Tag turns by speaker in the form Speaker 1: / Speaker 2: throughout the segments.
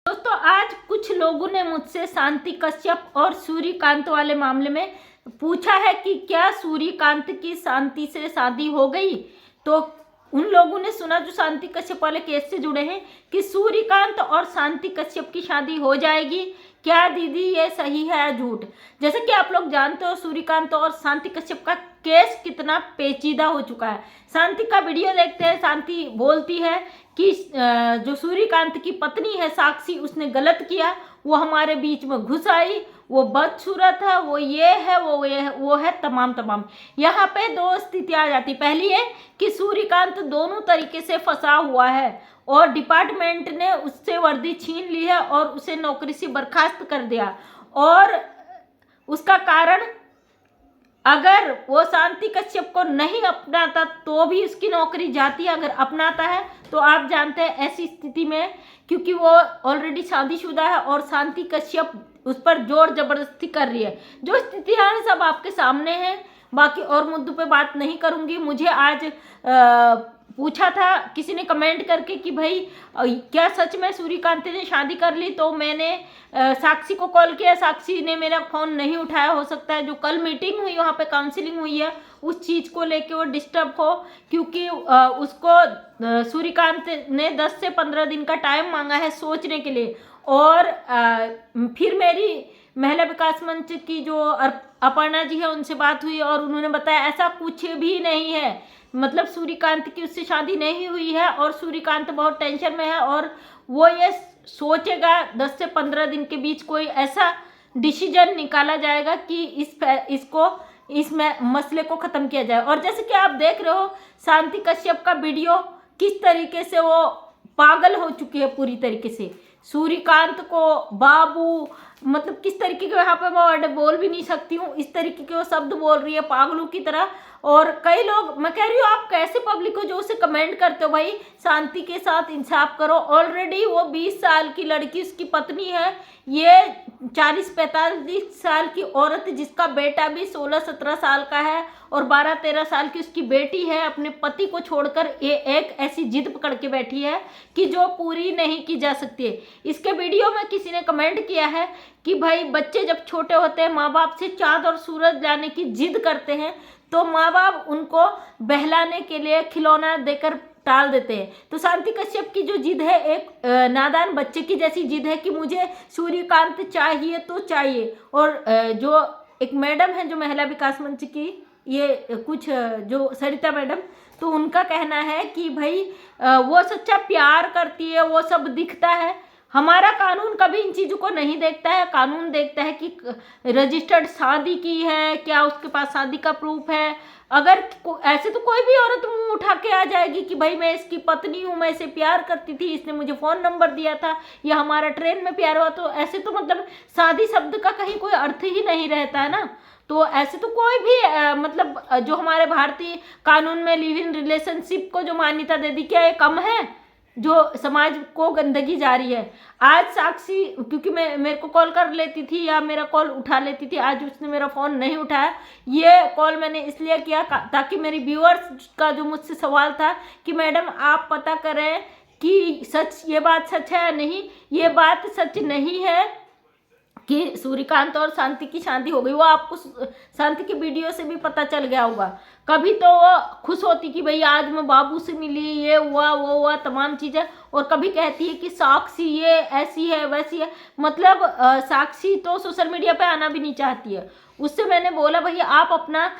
Speaker 1: दोस्तों, आज कुछ लोगों ने मुझसे शांति कश्यप और सूर्यकांत वाले मामले में पूछा है कि क्या सूर्यकांत की शांति से शादी हो गई। तो उन लोगों ने सुना जो शांति कश्यप वाले केस से जुड़े हैं कि सूर्यकांत और शांति कश्यप की शादी हो जाएगी। क्या दीदी ये सही है या झूठ? जैसे कि आप लोग जानते हो सूर्यकांत और शांति कश्यप का केस कितना पेचीदा हो चुका है। शांति का वीडियो देखते हैं, शांति बोलती है कि जो सूर्यकांत की पत्नी है साक्षी, उसने गलत किया, वो हमारे बीच में घुस आई, वो बदसूरत है, वो ये है, वो है तमाम। यहाँ पे दो स्थितियाँ आ जाती। पहली है कि सूर्यकांत दोनों तरीके से फंसा हुआ है और डिपार्टमेंट ने उससे वर्दी छीन ली है और उसे नौकरी से बर्खास्त कर दिया। और उसका कारण, अगर वो शांति कश्यप को नहीं अपनाता तो भी उसकी नौकरी जाती है। अगर अपनाता है तो आप जानते हैं ऐसी स्थिति में, क्योंकि वो ऑलरेडी शादीशुदा है और शांति कश्यप उस पर जोर जबरदस्ती कर रही है। जो स्थितियां हैं सब आपके सामने हैं, बाकी और मुद्दों पे बात नहीं करूंगी। मुझे आज पूछा था किसी ने कमेंट करके कि भाई क्या सच में सूर्यकांत ने शादी कर ली, तो मैंने साक्षी को कॉल किया। साक्षी ने मेरा फ़ोन नहीं उठाया। हो सकता है जो कल मीटिंग हुई, वहाँ पे काउंसलिंग हुई है, उस चीज़ को लेके वो डिस्टर्ब हो, क्योंकि उसको सूर्यकांत ने 10 से 15 दिन का टाइम मांगा है सोचने के लिए। और फिर मेरी महिला विकास मंच की जो अपर्णा जी है उनसे बात हुई और उन्होंने बताया ऐसा कुछ भी नहीं है। मतलब सूर्यकांत की उससे शादी नहीं हुई है और सूर्यकांत बहुत टेंशन में है और वो ये सोचेगा 10 से 15 दिन के बीच कोई ऐसा डिसीजन निकाला जाएगा कि इस मसले को ख़त्म किया जाए। और जैसे कि आप देख रहे हो शांति कश्यप का वीडियो, किस तरीके से वो पागल हो चुकी है पूरी तरीके से। सूर्यकांत को बाबू, मतलब किस तरीके के, यहाँ पे मैं वर्ड बोल भी नहीं सकती हूँ, इस तरीके के वो शब्द बोल रही है पागलों की तरह। और कई लोग, मैं कह रही हूँ आप कैसे पब्लिक हो जो उसे कमेंट करते हो, भाई शांति के साथ इंसाफ करो। ऑलरेडी वो 20 साल की लड़की उसकी पत्नी है, ये 40-45 साल की औरत जिसका बेटा भी 16-17 साल का है और 12-13 साल की उसकी बेटी है, अपने पति को छोड़कर ये एक ऐसी जिद पकड़ के बैठी है कि जो पूरी नहीं की जा सकती है। इसके वीडियो में किसी ने कमेंट किया है कि भाई बच्चे जब छोटे होते हैं माँ बाप से चाँद और सूरज लाने की जिद करते हैं तो माँ बाप उनको बहलाने के लिए खिलौना देकर टाल देते हैं। तो शांति कश्यप की जो जिद है एक नादान बच्चे की जैसी जिद है कि मुझे सूर्यकांत चाहिए तो चाहिए। और जो एक मैडम है जो महिला विकास मंच की, ये कुछ जो सरिता मैडम, तो उनका कहना है कि भाई वो सच्चा प्यार करती है, वो सब दिखता है। हमारा कानून कभी इन चीज़ों को नहीं देखता है। कानून देखता है कि रजिस्टर्ड शादी की है, क्या उसके पास शादी का प्रूफ है। अगर ऐसे तो कोई भी औरत मुंह उठा के आ जाएगी कि भाई मैं इसकी पत्नी हूँ, मैं इसे प्यार करती थी, इसने मुझे फ़ोन नंबर दिया था, या हमारा ट्रेन में प्यार हुआ। तो ऐसे तो मतलब शादी शब्द का कहीं कोई अर्थ ही नहीं रहता है ना। तो ऐसे तो कोई भी मतलब जो हमारे भारतीय कानून में लिव इन रिलेशनशिप को जो मान्यता दे दी, क्या ये कम है जो समाज को गंदगी जा रही है। आज साक्षी, क्योंकि मेरे को कॉल कर लेती थी या मेरा कॉल उठा लेती थी, आज उसने मेरा फ़ोन नहीं उठाया। ये कॉल मैंने इसलिए किया ताकि मेरी व्यूअर्स का जो मुझसे सवाल था कि मैडम आप पता करें कि सच, ये बात सच है या नहीं। ये बात सच नहीं है कि सूर्यकांत और शांति की शादी हो गई। वो आपको शांति की वीडियो से भी पता चल गया होगा। कभी तो वो खुश होती कि भाई आज मैं बाबू से मिली, ये हुआ वो हुआ तमाम चीज़ें, और कभी कहती है कि साक्षी ये ऐसी है वैसी है। मतलब साक्षी तो सोशल मीडिया पे आना भी नहीं चाहती है। उससे मैंने बोला भैया आप अपना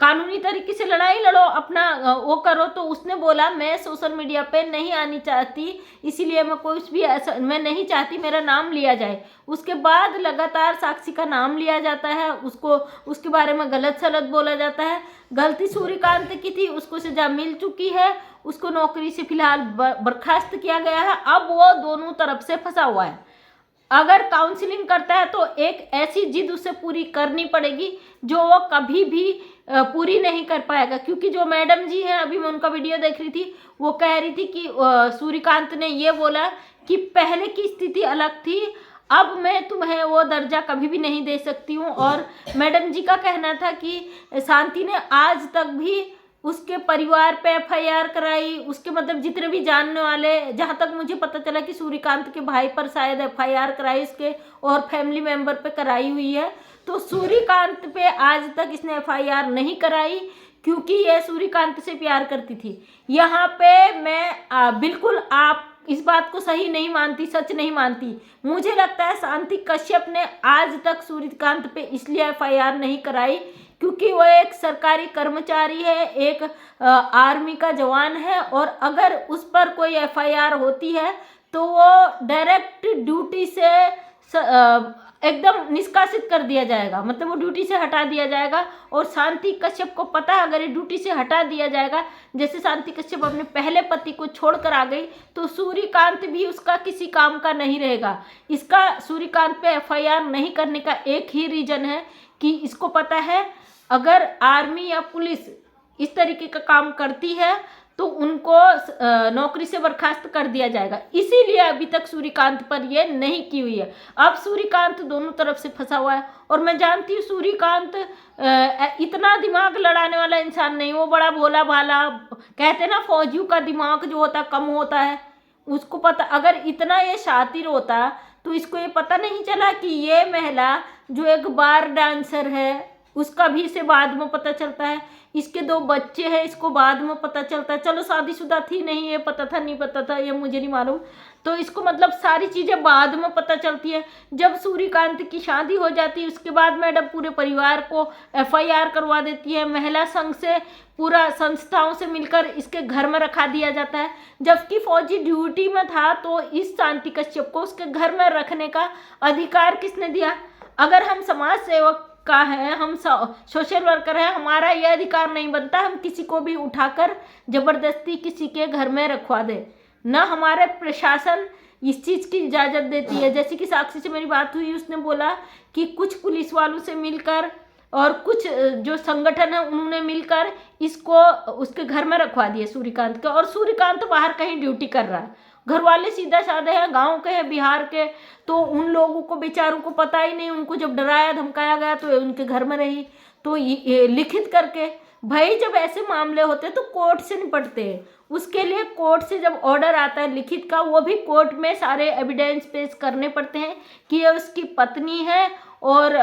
Speaker 1: कानूनी तरीके से लड़ाई लड़ो, अपना वो करो। तो उसने बोला मैं सोशल मीडिया पे नहीं आनी चाहती, इसीलिए मैं कुछ भी ऐसा, मैं नहीं चाहती मेरा नाम लिया जाए। उसके बाद लगातार साक्षी का नाम लिया जाता है, उसको उसके बारे में गलत सलत बोला जाता है। गलती सूर्यकांत की थी, उसको सजा मिल चुकी है, उसको नौकरी से फिलहाल बर्खास्त किया गया है। अब वो दोनों तरफ से फंसा हुआ है। अगर काउंसलिंग करता है तो एक ऐसी जिद उसे पूरी करनी पड़ेगी जो वो कभी भी पूरी नहीं कर पाएगा। क्योंकि जो मैडम जी हैं, अभी मैं उनका वीडियो देख रही थी, वो कह रही थी कि सूर्यकांत ने ये बोला कि पहले की स्थिति अलग थी, अब मैं तुम्हें वो दर्जा कभी भी नहीं दे सकती हूँ। और मैडम जी का कहना था कि शांति ने आज तक भी उसके परिवार पे एफआईआर कराई, उसके मतलब जितने भी जानने वाले, जहाँ तक मुझे पता चला कि सूर्यकांत के भाई पर शायद एफआईआर कराई इसके और फैमिली मेंबर पे कराई हुई है। तो सूर्यकांत पे आज तक इसने एफआईआर नहीं कराई क्योंकि यह सूर्यकांत से प्यार करती थी। यहाँ पे मैं बिल्कुल आप इस बात को सही नहीं मानती, सच नहीं मानती। मुझे लगता है शांति कश्यप ने आज तक सूर्यकांत पे इसलिए एफआईआर नहीं कराई क्योंकि वो एक सरकारी कर्मचारी है, एक आर्मी का जवान है, और अगर उस पर कोई एफआईआर होती है तो वो डायरेक्ट ड्यूटी से एकदम निष्कासित कर दिया जाएगा, मतलब वो ड्यूटी से हटा दिया जाएगा। और शांति कश्यप को पता है अगर ये ड्यूटी से हटा दिया जाएगा, जैसे शांति कश्यप अपने पहले पति को छोड़कर आ गई, तो सूर्यकांत भी उसका किसी काम का नहीं रहेगा। इसका सूर्यकांत पे एफआईआर नहीं करने का एक ही रीजन है कि इसको पता है अगर आर्मी या पुलिस इस तरीके का काम करती है तो उनको नौकरी से बर्खास्त कर दिया जाएगा, इसीलिए अभी तक सूर्यकांत पर ये नहीं की हुई है। अब सूर्यकांत दोनों तरफ से फंसा हुआ है, और मैं जानती हूँ सूर्यकांत इतना दिमाग लड़ाने वाला इंसान नहीं, वो बड़ा भोला भाला, कहते ना फौजियों का दिमाग जो होता कम होता है, उसको पता। अगर इतना ये शातिर होता तो इसको ये पता नहीं चला कि ये महिला जो एक बार डांसर है उसका भी इसे बाद में पता चलता है, इसके 2 बच्चे हैं इसको बाद में पता चलता है। चलो शादीशुदा थी नहीं, ये पता था नहीं पता था ये मुझे नहीं मालूम, तो इसको मतलब सारी चीज़ें बाद में पता चलती है। जब सूर्यकांत की शादी हो जाती है उसके बाद मैडम पूरे परिवार को एफआईआर करवा देती है, महिला संघ से पूरा संस्थाओं से मिलकर इसके घर में रखा दिया जाता है। जबकि फौजी ड्यूटी में था तो इस शांति कश्यप को उसके घर में रखने का अधिकार किसने दिया? अगर हम समाज सेवक का है, हम सोशल वर्कर है, हमारा यह अधिकार नहीं बनता हम किसी को भी उठाकर जबरदस्ती किसी के घर में रखवा दे। न हमारे प्रशासन इस चीज़ की इजाज़त देती है। जैसे कि साक्षी से मेरी बात हुई, उसने बोला कि कुछ पुलिस वालों से मिलकर और कुछ जो संगठन है उन्होंने मिलकर इसको उसके घर में रखवा दिया सूर्यकांत के, और सूर्यकांत बाहर कहीं ड्यूटी कर रहा है। घर वाले सीधा साधे हैं, गांव के हैं, बिहार के, तो उन लोगों को बेचारों को पता ही नहीं। उनको जब डराया धमकाया गया तो उनके घर में रही। तो ये लिखित करके, भाई जब ऐसे मामले होते हैं तो कोर्ट से निपटते हैं, उसके लिए कोर्ट से जब ऑर्डर आता है लिखित का, वो भी कोर्ट में सारे एविडेंस पेश करने पड़ते हैं कि ये उसकी पत्नी है और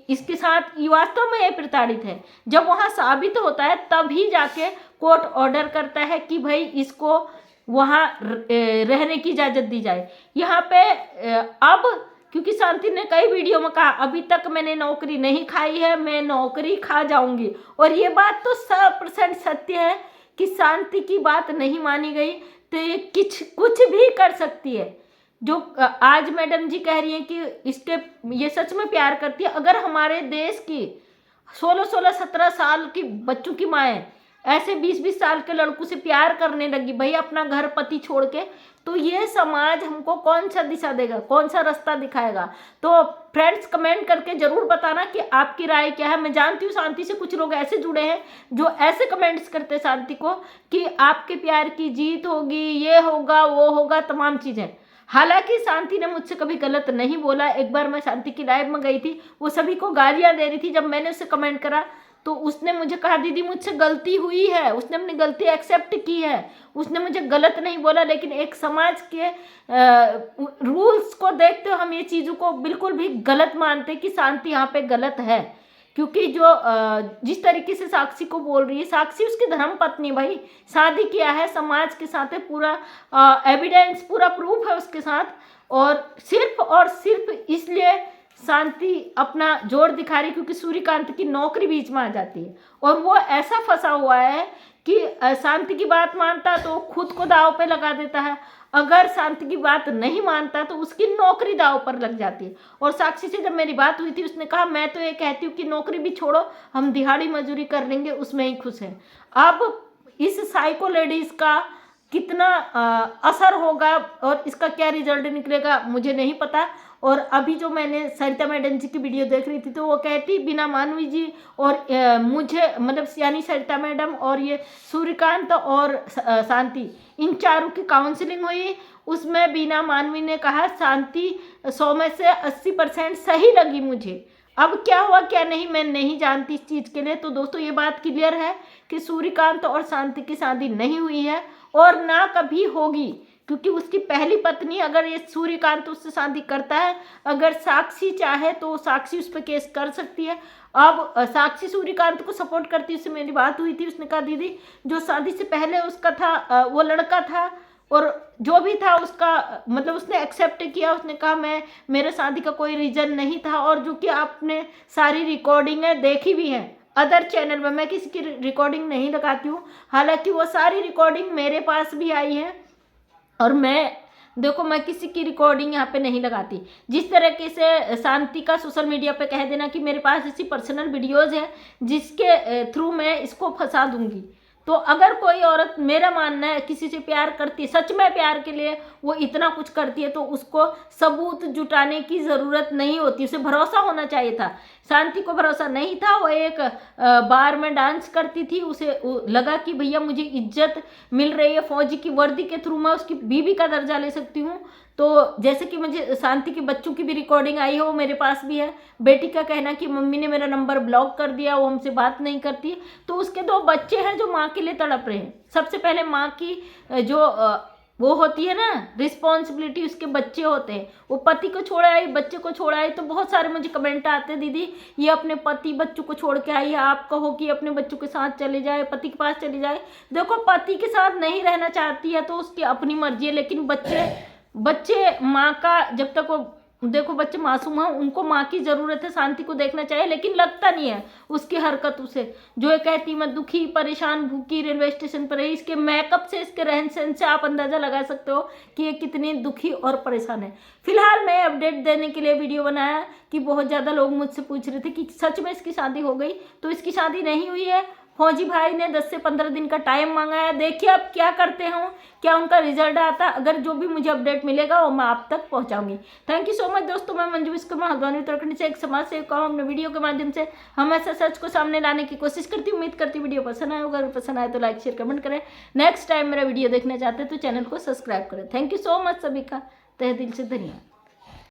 Speaker 1: इसके साथ ये वास्तव में ये प्रताड़ित है। जब वहाँ साबित होता है तभी जाके कोर्ट ऑर्डर करता है कि भाई इसको वहाँ रहने की इजाज़त दी जाए। यहाँ पे अब क्योंकि शांति ने कई वीडियो में कहा अभी तक मैंने नौकरी नहीं खाई है, मैं नौकरी खा जाऊंगी, और ये बात तो 100% सत्य है कि शांति की बात नहीं मानी गई तो ये कुछ भी कर सकती है। जो आज मैडम जी कह रही हैं कि इसके ये सच में प्यार करती है। अगर हमारे देश की 16-16, 17 साल की बच्चों की माएँ ऐसे 20-20 साल के लड़कों से प्यार करने लगी भाई अपना घर पति छोड़ के, तो ये समाज हमको कौन सा दिशा देगा, कौन सा रास्ता दिखाएगा? तो फ्रेंड्स कमेंट करके ज़रूर बताना कि आपकी राय क्या है। मैं जानती हूँ शांति से कुछ लोग ऐसे जुड़े हैं जो ऐसे कमेंट्स करते हैं शांति को कि आपके प्यार की जीत होगी, ये होगा वो होगा, तमाम चीज़ें। हालांकि शांति ने मुझसे कभी गलत नहीं बोला। एक बार मैं शांति की लाइव में गई थी, वो सभी को गालियाँ दे रही थी। जब मैंने उससे कमेंट करा तो उसने मुझे कहा दीदी मुझसे गलती हुई है, उसने अपनी गलती एक्सेप्ट की है, उसने मुझे गलत नहीं बोला। लेकिन एक समाज के रूल्स को देखते हुए हम ये चीज़ों को बिल्कुल भी गलत मानते कि शांति यहाँ पे गलत है। क्योंकि जो जिस तरीके से साक्षी को बोल रही है, साक्षी उसकी धर्म पत्नी, भाई शादी किया है समाज के साथ है, पूरा एविडेंस पूरा प्रूफ है उसके साथ, और सिर्फ इसलिए शांति अपना जोर दिखा रही क्योंकि सूर्यकांत की नौकरी बीच में आ जाती है और वो ऐसा फंसा हुआ है कि शांति की बात मानता तो खुद को दाव पे लगा देता है, अगर शांति की बात नहीं मानता तो उसकी नौकरी दाव पर लग जाती है। और साक्षी से जब मेरी बात हुई थी उसने कहा मैं तो ये कहती हूँ कि नौकरी भी छोड़ो, हम दिहाड़ी मजदूरी कर लेंगे, उसमें ही खुश हैं। अब इस साइको लेडीज़ का कितना असर होगा और इसका क्या रिजल्ट निकलेगा मुझे नहीं पता। और अभी जो मैंने सरिता मैडम जी की वीडियो देख रही थी तो वो कहती बीना मानवी जी और मुझे मतलब यानी सरिता मैडम और ये सूर्यकांत और शांति, इन चारों की काउंसलिंग हुई। उसमें बीना मानवी ने कहा शांति 100 में से 80% सही लगी मुझे। अब क्या हुआ क्या नहीं मैं नहीं जानती इस चीज़ के लिए। तो दोस्तों ये बात क्लियर है कि सूर्यकांत और शांति की शादी नहीं हुई है और ना कभी होगी, क्योंकि उसकी पहली पत्नी, अगर ये सूर्यकांत उससे शादी करता है, अगर साक्षी चाहे तो साक्षी उस पर केस कर सकती है। अब साक्षी सूर्यकांत को सपोर्ट करती, उससे मेरी बात हुई थी, उसने कहा दीदी जो शादी से पहले उसका था वो लड़का था और जो भी था उसका मतलब उसने एक्सेप्ट किया, उसने कहा मैं मेरे शादी का कोई रीज़न नहीं था। और जो कि आपने सारी रिकॉर्डिंगें देखी भी हैं अदर चैनल में, मैं किसी की रिकॉर्डिंग नहीं लगाती हूँ, हालांकि वो सारी रिकॉर्डिंग मेरे पास भी आई है और मैं देखो मैं किसी की रिकॉर्डिंग यहाँ पे नहीं लगाती। जिस तरीके से शांति का सोशल मीडिया पे कह देना कि मेरे पास ऐसी पर्सनल वीडियोज़ हैं जिसके थ्रू मैं इसको फंसा दूंगी, तो अगर कोई औरत, मेरा मानना है, किसी से प्यार करती है, सच में प्यार के लिए वो इतना कुछ करती है, तो उसको सबूत जुटाने की ज़रूरत नहीं होती, उसे भरोसा होना चाहिए था। शांति को भरोसा नहीं था, वो एक बार में डांस करती थी, उसे लगा कि भैया मुझे इज्जत मिल रही है, फौजी की वर्दी के थ्रू मैं उसकी बीवी का दर्जा ले सकती हूँ। तो जैसे कि मुझे शांति के बच्चों की भी रिकॉर्डिंग आई है, वो मेरे पास भी है। बेटी का कहना कि मम्मी ने मेरा नंबर ब्लॉक कर दिया, वो हमसे बात नहीं करती। तो उसके 2 बच्चे हैं जो माँ के लिए तड़प रहे हैं। सबसे पहले माँ की जो वो होती है ना रिस्पॉन्सिबिलिटी, उसके बच्चे होते हैं। वो पति को छोड़ आई, बच्चे को छोड़ आई, तो बहुत सारे मुझे कमेंट आते हैं दीदी ये अपने पति बच्चों को छोड़ के आई है, आप कहो कि अपने बच्चों के साथ चले जाए, पति के पास चली जाए। देखो पति के साथ नहीं रहना चाहती है तो उसकी अपनी मर्जी है, लेकिन बच्चे माँ का, जब तक वो, देखो बच्चे मासूम हैं, उनको माँ की ज़रूरत है, शांति को देखना चाहिए, लेकिन लगता नहीं है उसकी हरकत उसे। जो ये कहती मैं दुखी परेशान भूखी रेलवे स्टेशन पर रही, इसके मेकअप से, इसके रहन सहन से आप अंदाज़ा लगा सकते हो कि ये कितनी दुखी और परेशान है। फिलहाल मैं अपडेट देने के लिए वीडियो बनाया कि बहुत ज़्यादा लोग मुझसे पूछ रहे थे कि सच में इसकी शादी हो गई, तो इसकी शादी नहीं हुई है। फौजी भाई ने 10 से 15 दिन का टाइम मांगा है, देखिए अब क्या करते हो, क्या उनका रिजल्ट आता है। अगर जो भी मुझे अपडेट मिलेगा वो मैं आप तक पहुंचाऊंगी। थैंक यू सो मच दोस्तों, मैं मंजू विश्वकर्मा हल्द्वानी उत्तराखंड से एक समाज सेवक हूं। अपने वीडियो के माध्यम से हमेशा सच को सामने लाने की कोशिश करती हूँ। उम्मीद करती हूँ वीडियो पसंद आए होगा, अगर पसंद आए तो लाइक शेयर कमेंट करें। नेक्स्ट टाइम मेरा वीडियो देखना चाहते हैं तो चैनल को सब्सक्राइब करें। थैंक यू सो मच, सभी का तहे दिल से धन्यवाद।